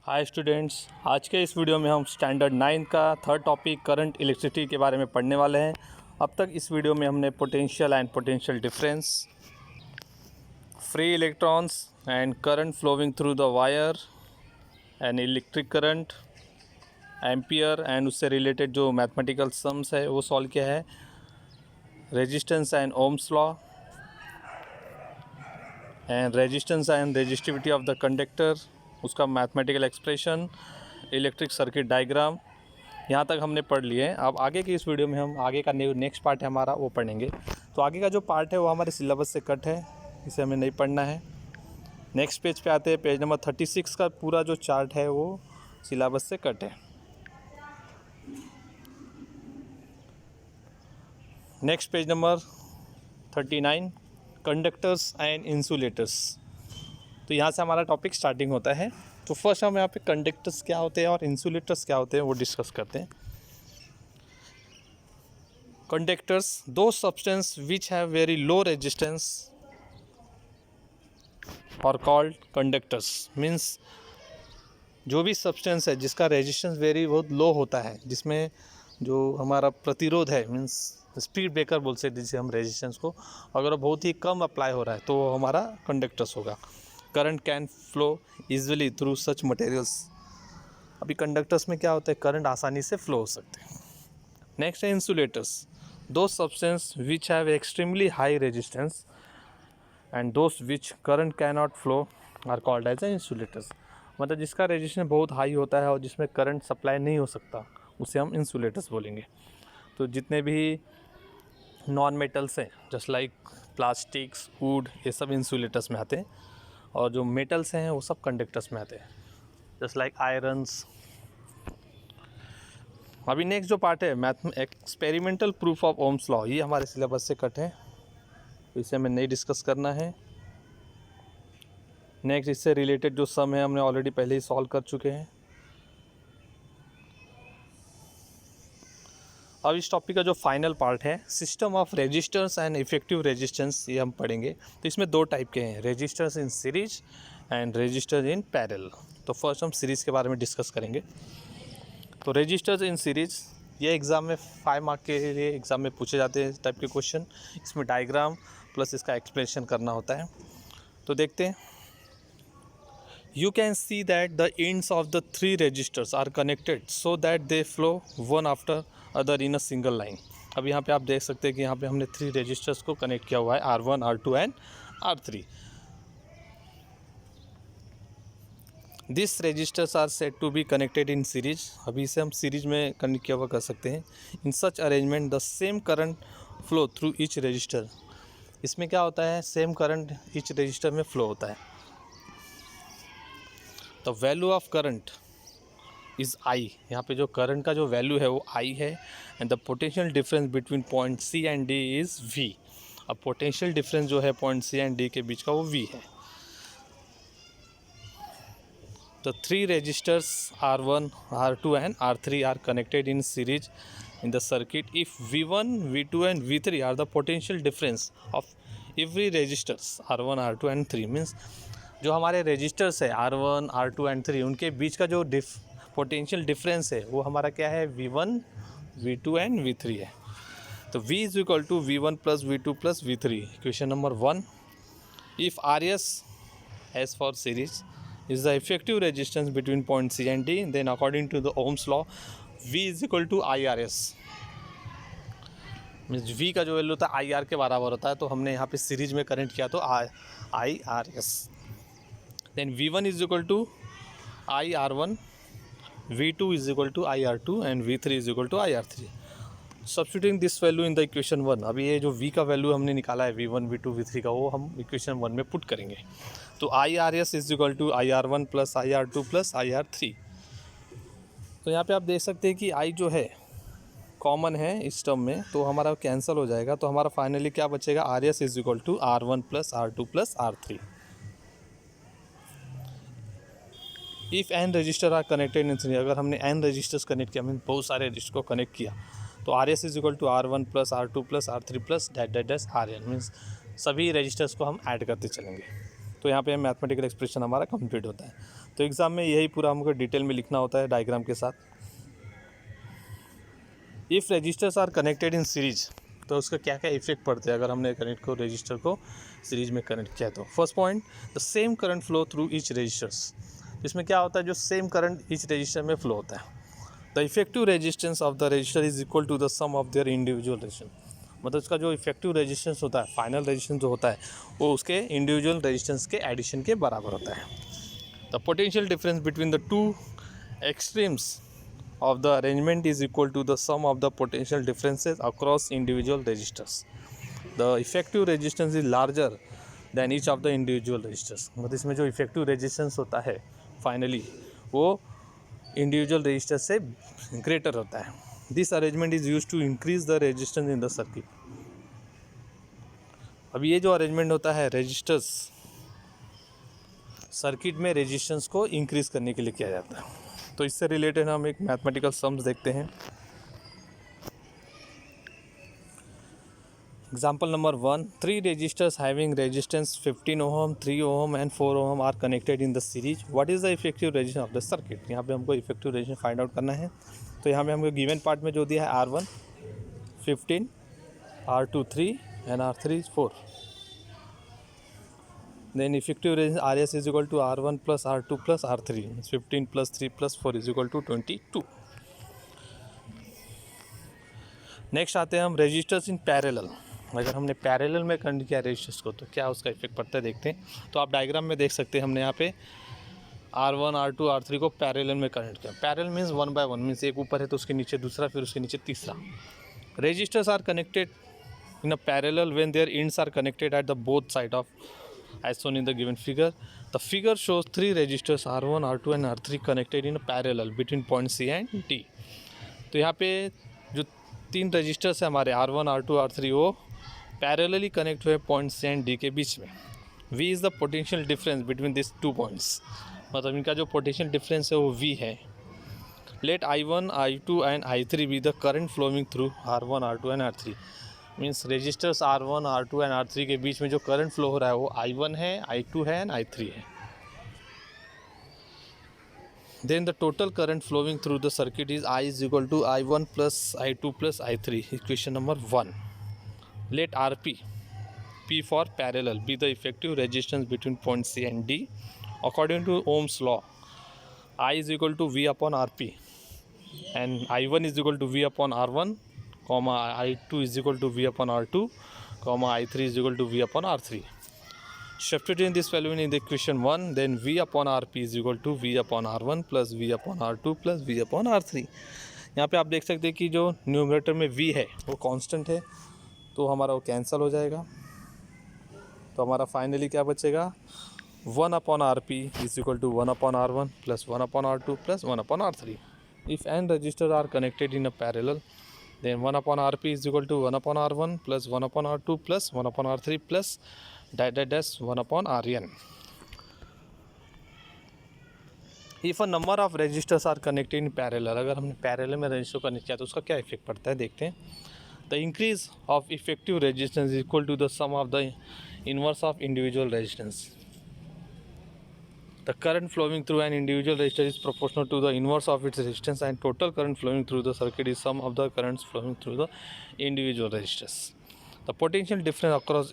Hi students, आज के इस वीडियो में हम स्टैंडर्ड 9 का थर्ड टॉपिक करंट इलेक्ट्रिसिटी के बारे में पढ़ने वाले हैं। अब तक इस वीडियो में हमने potential and potential difference, free electrons and current flowing through the wire and electric current, ampere and उससे रिलेटेड जो मैथमेटिकल सम्स है वो सॉल्व किया है। Resistance and Ohm's law and resistance and resistivity of the conductor, उसका mathematical expression, electric circuit diagram, यहाँ तक हमने पढ़ लिए हैं। अब आगे की इस वीडियो में हम आगे का नेक्स्ट पार्ट है हमारा वो पढ़ेंगे। तो आगे का जो पार्ट है वो हमारे सिलेबस से कट है, इसे हमें नहीं पढ़ना है। नेक्स्ट पेज पे आते हैं। पेज नंबर 36 का पूरा जो चार्ट है वो सिलेबस से कट है। Next page number 39, conductors and insulators. तो यहाँ से हमारा टॉपिक स्टार्टिंग होता है। तो फर्स्ट हम यहाँ पे कंडक्टर्स क्या होते हैं और इंसुलेटर्स क्या होते हैं वो डिस्कस करते हैं। कंडक्टर्स, दो substance which have very low resistance और कॉल्ड कंडक्टर्स। मीन्स जो भी सब्सटेंस है जिसका रेजिस्टेंस वेरी बहुत लो होता है, जिसमें जो हमारा प्रतिरोध है, मीन्स स्पीड ब्रेकर बोल सकते जिसे हम रेजिस्टेंस को, अगर वो बहुत ही कम अप्लाई हो रहा है तो वो हमारा कंडक्टर्स होगा। Current can flow easily through such materials. अभी कंडक्टर्स में क्या होता है, करंट आसानी से फ्लो हो सकते हैं। नेक्स्ट है insulators, those substance which have extremely high resistance and those which current can not flow are called as a insulators. मतलब जिसका रेजिस्टेंस बहुत हाई होता है और जिसमें करंट सप्लाई नहीं हो सकता उसे हम इंसुलेटर्स बोलेंगे। तो जितने भी नॉन मेटल्स हैं जस्ट लाइक प्लास्टिक्स, वुड, ये सब इंसुलेटर्स में आते हैं, और जो मेटल्स हैं वो सब कंडक्टर्स में आते हैं जस्ट लाइक आयरन्स। अभी नेक्स्ट जो पार्ट है experimental proof of Ohm's law, ये हमारे सिलेबस से कट है, तो इसे हमें नहीं डिस्कस करना है। नेक्स्ट इससे रिलेटेड जो सम है हमने ऑलरेडी पहले ही सॉल्व कर चुके हैं। अब इस टॉपिक का जो फाइनल पार्ट है system of resistors and effective resistance, ये हम पढ़ेंगे। तो इसमें दो टाइप के हैं, resistors in series and resistors in parallel. तो फर्स्ट हम सीरीज़ के बारे में डिस्कस करेंगे। तो रेजिस्टर्स इन सीरीज, ये एग्ज़ाम में 5 मार्क के लिए एग्ज़ाम में पूछे जाते हैं इस टाइप के क्वेश्चन। इसमें डायग्राम प्लस इसका एक्सप्लेनेशन करना होता है। तो देखते हैं। You can see that the ends of the 3 resistors are connected so that they flow one after other in a single line. अब यहाँ पे आप देख सकते हैं कि यहाँ पे हमने 3 रेजिस्टर्स को कनेक्ट किया हुआ है, R1, R2 and R3. These resistors are said to be connected in series. अभी इसे हम सीरीज में कनेक्ट किया हुआ कर सकते हैं. In such arrangement the same current flow through each resistor. इसमें क्या होता है, सेम करंट each रजिस्टर में फ्लो होता है। The value of current is I, यहाँ पे जो करंट का जो वैल्यू है वो आई है, and the potential difference between point C and D is V. अब पोटेंशियल डिफरेंस जो है पॉइंट सी एंड डी के बीच का वो वी है। The 3 resistors R1, R2 and R3 are connected in series in the circuit if V1, V2 and V3 are the potential difference of every resistors R1, R2 and 3। Means जो हमारे resistors है R1, R2 and 3, उनके बीच का जो potential difference है वो हमारा क्या है, V1, V2 एंड V3 है। तो V is equal to V1 plus V2 plus V3। Question number 1, if RS as for series is the effective resistance between point C and D, then according to the Ohm's law V is equal to IRS। Means V का जो value होता है IR के बराबर होता है, तो हमने यहाँ पे सीरीज में कनेक्ट किया तो IRS। then V1 is equal to IR1, V2 is equal to IR2 and V3 is equal to IR3. Substituting this value in the equation 1, अभी ये जो V का वैल्यू हमने निकाला है V1, V2, V3 का, वो हम इक्वेशन 1 में पुट करेंगे। तो IRS is equal to IR1 plus IR2 plus IR3। तो यहाँ पे आप देख सकते हैं कि I जो है कॉमन है इस टर्म में, तो हमारा कैंसिल हो जाएगा। तो हमारा फाइनली क्या बचेगा, RS is equal to R1 plus R2 plus R3। If n resistor are connected in series, अगर हमने एन रजिस्टर्स कनेक्ट किया, मीन बहुत सारे रजिस्टर को कनेक्ट किया, तो RS is equal to R1 plus R2 plus R3 plus dash dash dash RN। Means सभी resistors को हम ऐड करते चलेंगे। तो यहाँ पे मैथमेटिकल एक्सप्रेशन हमारा कंप्लीट होता है। तो एग्ज़ाम में यही पूरा हमको डिटेल में लिखना होता है डायग्राम के साथ। If resistors are connected in series, तो उसका क्या क्या इफेक्ट पड़ते हैं अगर हमने कनेक्ट को रजिस्टर को सीरीज में कनेक्ट किया। तो first point, the same current flow through each resistors. इसमें क्या होता है, जो सेम करंट ईच रजिस्टर में फ्लो होता है। The effective resistance of the resistor is equal to the sum of their individual resistance. मतलब इसका जो इफेक्टिव रेजिस्टेंस होता है, फाइनल रेजिस्टेंस जो होता है, वो उसके इंडिविजुअल रेजिस्टेंस के एडिशन के बराबर होता है। The potential difference between the two extremes of the arrangement is equal to the sum of the potential differences across individual resistors. The effective resistance is larger than each of the individual resistors. मतलब इसमें जो effective resistance होता है finally वो individual resistors से greater होता है. This arrangement is used to increase the resistance in the circuit. अब ये जो अरेंजमेंट होता है रेजिस्टर्स सर्किट में रेजिस्टेंस को इंक्रीज करने के लिए किया जाता है। तो इससे रिलेटेड हम एक मैथमेटिकल सम्स देखते हैं। Example number 1, 3 resistors having resistance 15 ohm, 3 ohm and 4 ohm are connected in the series. What is the effective resistance of the circuit. यहाँ पे हमको इफेक्टिव रेजिस्टेंस फाइंड आउट करना है। तो यहाँ पे हमको गिवन पार्ट में जो दिया है R1 15, R2 3 and R3 4। Then effective resistance Rs is equal to R1 plus R2 plus R3, 15 plus 3 plus 4 is equal to 22. Next आते हैं हम रेजिस्टर्स इन पैरेलल। अगर हमने पैरेलल में कनेक्ट किया रेजिस्टर्स को तो क्या उसका इफेक्ट पड़ता है देखते हैं। तो आप डायग्राम में देख सकते हैं हमने यहाँ पे R1 R2 R3 को पैरेलल में कनेक्ट किया। पैरेलल मीन्स 1 by 1 मीन्स एक ऊपर है तो उसके नीचे दूसरा, फिर उसके नीचे तीसरा। Resistors are connected in a parallel when their ends are connected at the both side of as shown in the given figure. The figure shows 3 resistors R1, R2 and R3 connected in a parallel between point C and D. तो यहाँ पे जो 3 registers है हमारे R1, R2, R3 वो parallelly connect हुए point C and D के बीच में। V is the potential difference between these 2 points. मतलब इनका जो पोटेंशियल डिफरेंस है वो V है। Let I1, I2 and I3 be the current flowing through R1, R2 and R3. Means resistors R1, R2 and R3 के बीच में जो current flow हो रहा है वो I1 है, I2 है एंड I3 है। Then the total current flowing through the circuit is I is equal to I1 plus I2 plus I3। Equation number 1। Let RP, P for parallel, be the effective resistance between point C and D according to Ohm's law. I is equal to V upon RP and I1 is equal to V upon R1, I2 is equal to V upon R2, I3 is equal to V upon R3. Substituting this value in the equation 1, then V upon RP is equal to V upon R1 plus V upon R2 plus V upon R3. यहाँ पे आप देख सकते हैं कि जो numerator में V है वो कांस्टेंट है, तो हमारा वो कैंसिल हो जाएगा। तो हमारा फाइनली क्या बचेगा, 1 upon RP is equal to 1 upon R1 plus 1 upon R2 plus 1 upon R3. If n resistors are connected in a parallel, then 1 upon RP is equal to 1 upon R1 plus 1 upon R2 plus 1 upon R3 plus dash 1 upon Rn. If a number of resistors are connected in parallel, अगर हमने parallel में register connect किया तो उसका क्या effect पड़ता है देखते हैं। The increase of effective resistance is equal to the sum of the inverse of individual resistance. The current flowing through an individual resistor is proportional to the inverse of its resistance, and total current flowing through the circuit is sum of the currents flowing through the individual resistors. The potential difference across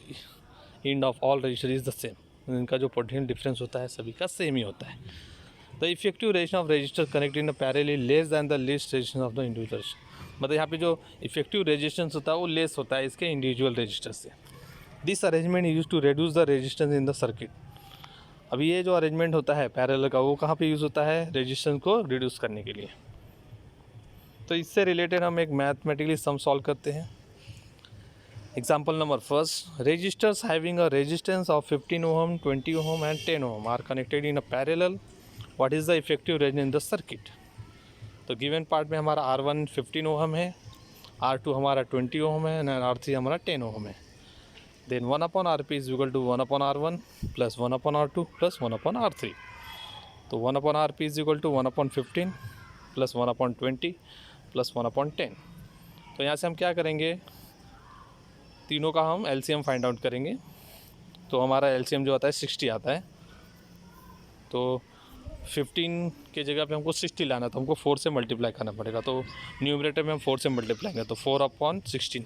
end of all resistors is the same. इनका जो potential difference होता है सभी का same ही होता है। The effective resistance of resistors connected in a parallel is less than the least resistance of the individual resistor. मतलब यहाँ पे जो effective resistance होता है वो लेस होता है इसके individual resistors से। This arrangement is used to reduce the resistance in the circuit. अभी ये जो अरेंजमेंट होता है पैरेलल का वो कहाँ पे यूज़ होता है, रेजिस्टेंस को रिड्यूस करने के लिए। तो इससे रिलेटेड हम एक मैथमेटिकली सम सॉल्व करते हैं। Example number 1, resistors having a resistance of 15 ohm, 20 ohm and 10 ohm are connected in a parallel. What is the effective resistance in the circuit. तो गिवन पार्ट में हमारा R1 15 ओहम है, R2 हमारा 20 ohm है and R3 हमारा 10 ohm है। Then 1 upon RP is equal to 1 upon R1 plus 1 upon R2 plus 1 upon R3. तो 1 upon RP is equal to 1 upon 15 plus 1 upon 20 plus 1 upon 10. तो यहाँ से हम क्या करेंगे, तीनों का हम LCM फाइंड आउट करेंगे। तो हमारा LCM जो आता है 60 आता है। तो 15 के जगह पे हमको 60 लाना, तो हमको 4 से मल्टीप्लाई करना पड़ेगा। तो न्यूमरेटर में हम 4 से मल्टीप्लाई करें तो 4/16।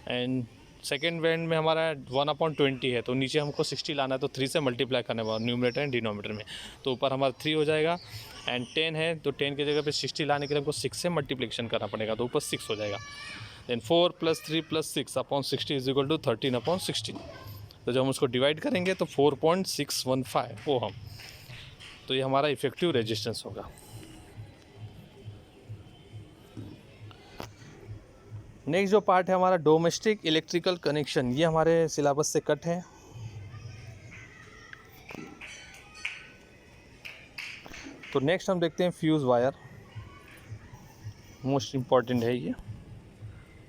एंड सेकेंड वेरिएंट में हमारा 1/20 है, तो नीचे हमको 60 लाना है तो 3 से मल्टीप्लाई करना पड़ेगा न्यूमरेटर एंड डिनोमिनेटर में। तो ऊपर हमारा 3 हो जाएगा। एंड 10 है तो 10 की जगह पे 60 लाने के लिए हमको 6 से मल्टीप्लिकेशन करना पड़ेगा, तो ऊपर 6 हो जाएगा। देन 4 + 3 + 6/60 = 13/16। तो जब हम उसको डिवाइड करेंगे तो 4.615 ओहम। तो ये हमारा इफेक्टिव रेजिस्टेंस होगा। नेक्स्ट जो पार्ट है हमारा डोमेस्टिक इलेक्ट्रिकल कनेक्शन, ये हमारे सिलेबस से कट है। तो नेक्स्ट हम देखते हैं फ्यूज़ वायर, मोस्ट इम्पॉर्टेंट है ये।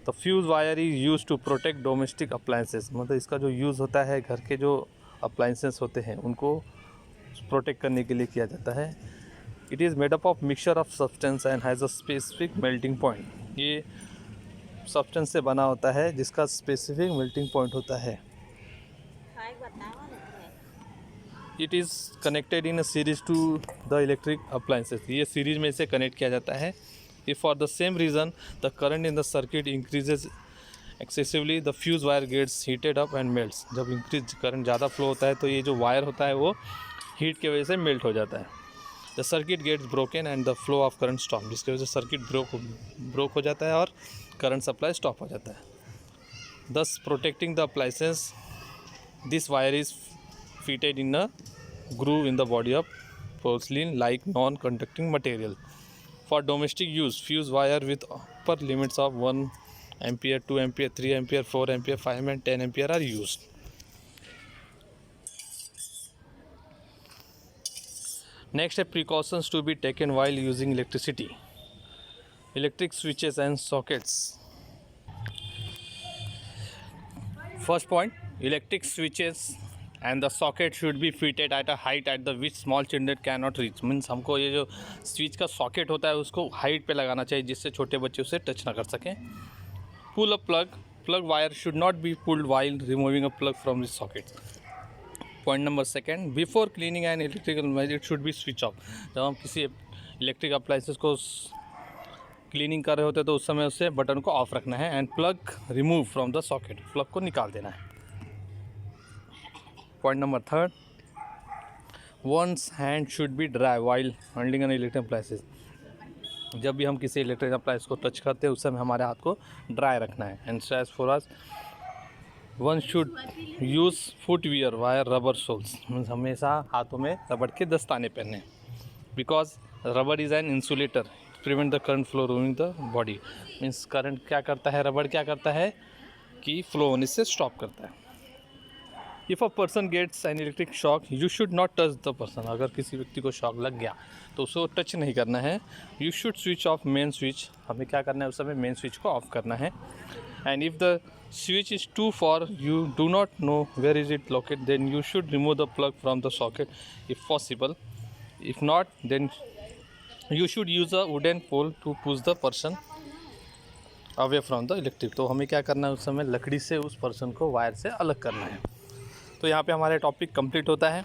तो fuse wire is use to protect domestic appliances, मतलब इसका जो यूज़ होता है घर के जो अप्लायंसेस होते हैं उनको प्रोटेक्ट करने के लिए किया जाता है। It is made up of mixture of substance and has a specific melting point. ये सब्सटेंस से बना होता है जिसका स्पेसिफिक मेल्टिंग पॉइंट होता है। It is connected in a series to the electric appliances, ये सीरीज में इसे कनेक्ट किया जाता है। If for the same reason the current in the circuit increases excessively the fuse wire gets heated up and melts. जब increase current ज़्यादा flow होता है तो ये जो वायर होता है वो हीट की वजह से मेल्ट हो जाता है। The circuit gets broken and the flow of current stop, जिसकी वजह से सर्किट ब्रोक हो जाता है और करंट सप्लाई स्टॉप हो जाता है। दस protecting the appliances, this wire is fitted in a groove in the body of porcelain like non-conducting material. For domestic use, fuse wire with upper limits of 1 ampere, 2 ampere, 3 ampere, 4 ampere, 5 and 10 ampere are used. Next are precautions to be taken while using electricity. Electric switches and sockets. First point, electric switches and the socket should be fitted at a height at the which small children cannot reach. Means हमको ये जो switch का socket होता है उसको height पे लगाना चाहिए जिससे छोटे बच्चे उसे टच ना कर सकें। Pull a plug wire should not be pulled while removing a plug from this socket. Point number second, before cleaning an electrical it should be switch off. जब हम किसी इलेक्ट्रिक अप्लायंसेस को क्लीनिंग कर रहे होते हैं तो उस समय उससे बटन को ऑफ रखना है। And plug remove from the socket, plug को निकाल देना है। Point number third, once hand should be dry while handling an electric appliances. जब भी हम किसी इलेक्ट्रिक अप्लायंस को टच करते हैं उस समय हमारे हाथ को ड्राई रखना है। And as for us one should use footwear wire rubber soles, means हमेशा हाथों में रबड़ के दस्ताने पहने, because rubber is an insulator, prevent the current flow रूइंग द बॉडी। मीन्स करंट क्या करता है, रबड़ क्या करता है कि फ्लो होने से स्टॉप करता है। If a person gets an electric shock you should not touch the person. अगर किसी व्यक्ति को शॉक लग गया तो उसको टच नहीं करना है। You should switch off main switch, हमें क्या करना है उस समय मेन स्विच को ऑफ करना है। And if the switch is too far you do not know where is it locate then you should remove the plug from the socket if possible. If not then you should use a wooden pole to push the person away from the electric. तो हमें क्या करना है उस समय लकड़ी से उस पर्सन को वायर से अलग करना है। तो यहाँ पे हमारा टॉपिक कंप्लीट होता है।